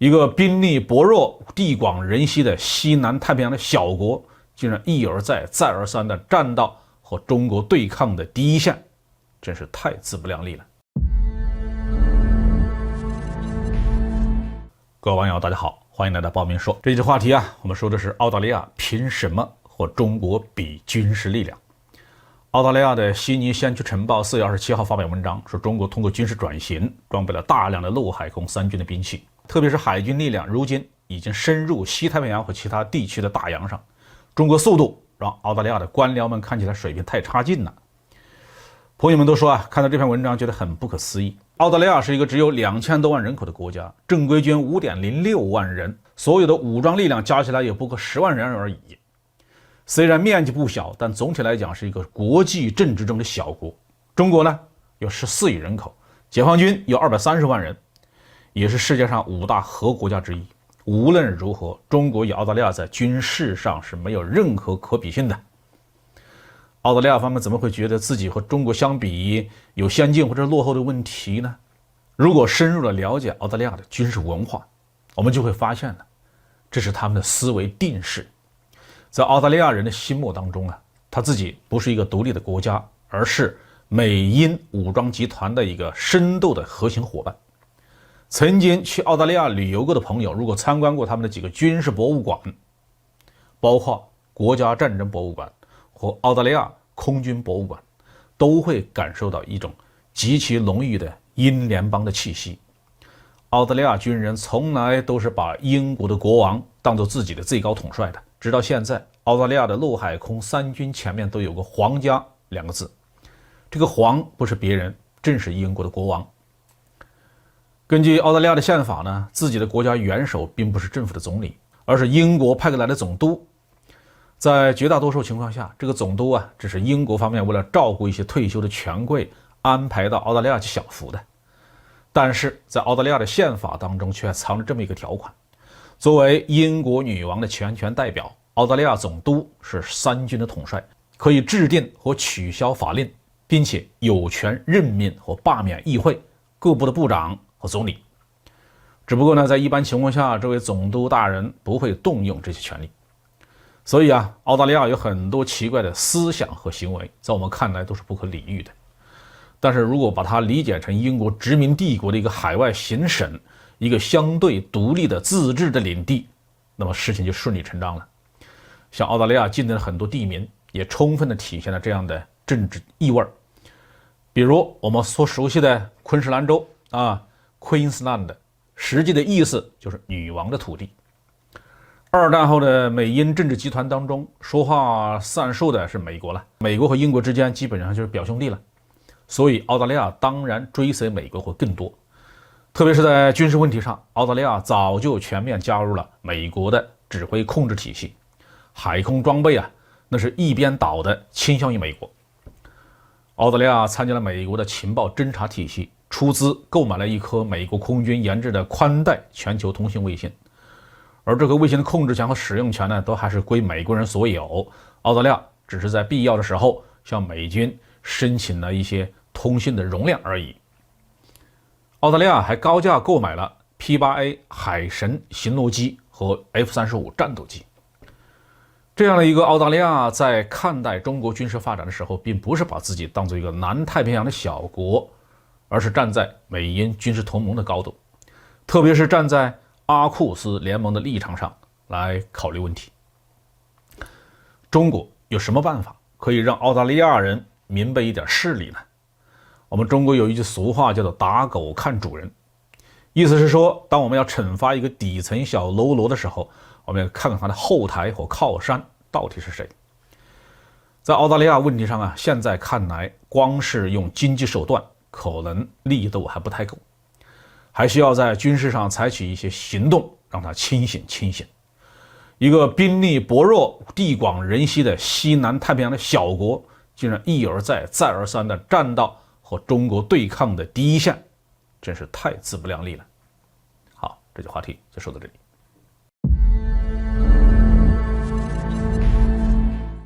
一个兵力薄弱、地广人稀的西南太平洋的小国，竟然一而再、再而三地站到和中国对抗的第一线，真是太自不量力了。各位网友，大家好，欢迎来到报明说。这一期话题我们说的是澳大利亚凭什么和中国比军事力量？澳大利亚的悉尼先驱晨报4月27号发表文章，说中国通过军事转型装备了大量的陆海空三军的兵器，特别是海军力量如今已经深入西太平洋和其他地区的大洋上。中国速度让澳大利亚的官僚们看起来水平太差劲了。朋友们都说看到这篇文章觉得很不可思议。澳大利亚是一个只有2000多万人口的国家，正规军5.06万人，所有的武装力量加起来也不过10万人而已。虽然面积不小，但总体来讲是一个国际政治中的小国。中国呢有14亿人口，解放军有230万人，也是世界上5大核国家之一。无论如何，中国与澳大利亚在军事上是没有任何可比性的。澳大利亚方面怎么会觉得自己和中国相比有先进或者落后的问题呢？如果深入的了解澳大利亚的军事文化，我们就会发现这是他们的思维定式。在澳大利亚人的心目当中他自己不是一个独立的国家，而是美英武装集团的一个深度的核心伙伴。曾经去澳大利亚旅游过的朋友，如果参观过他们的几个军事博物馆，包括国家战争博物馆和澳大利亚空军博物馆，都会感受到一种极其浓郁的英联邦的气息。澳大利亚军人从来都是把英国的国王当作自己的最高统帅的，直到现在，澳大利亚的陆海空三军前面都有个皇家2个字，这个皇不是别人，正是英国的国王。根据澳大利亚的宪法自己的国家元首并不是政府的总理，而是英国派过来的总督。在绝大多数情况下，这个总督只是英国方面为了照顾一些退休的权贵安排到澳大利亚去享福的。但是在澳大利亚的宪法当中却藏着这么一个条款，作为英国女王的全权代表，澳大利亚总督是三军的统帅，可以制定或取消法令，并且有权任命或罢免议会、各部的部长和总理。只不过在一般情况下，这位总督大人不会动用这些权利。所以澳大利亚有很多奇怪的思想和行为，在我们看来都是不可理喻的。但是如果把它理解成英国殖民帝国的一个海外行省，一个相对独立的自治的领地，那么事情就顺理成章了。像澳大利亚境内的很多地名也充分地体现了这样的政治意味。比如我们所熟悉的昆士兰州Queensland， 实际的意思就是女王的土地。二战后的美英政治集团当中，说话算数的是美国了，美国和英国之间基本上就是表兄弟了，所以澳大利亚当然追随美国会更多。特别是在军事问题上，澳大利亚早就全面加入了美国的指挥控制体系，海空装备那是一边倒的倾向于美国。澳大利亚参加了美国的情报侦察体系，出资购买了一颗美国空军研制的宽带全球通信卫星，而这个卫星的控制权和使用权都还是归美国人所有。澳大利亚只是在必要的时候向美军申请了一些通信的容量而已。澳大利亚还高价购买了 P8A 海神巡逻机和 F-35 战斗机。这样的一个澳大利亚在看待中国军事发展的时候，并不是把自己当作一个南太平洋的小国，而是站在美英军事同盟的高度，特别是站在阿库斯联盟的立场上来考虑问题。中国有什么办法可以让澳大利亚人明白一点事理呢？我们中国有一句俗话叫做打狗看主人，意思是说，当我们要惩罚一个底层小喽啰的时候，我们要看看他的后台或靠山到底是谁。在澳大利亚问题上现在看来，光是用经济手段可能力度还不太够，还需要在军事上采取一些行动，让他清醒。一个兵力薄弱、地广人稀的西南太平洋的小国，竟然一而再、再而三地站到和中国对抗的第一线，真是太自不量力了。好，这期话题就说到这里。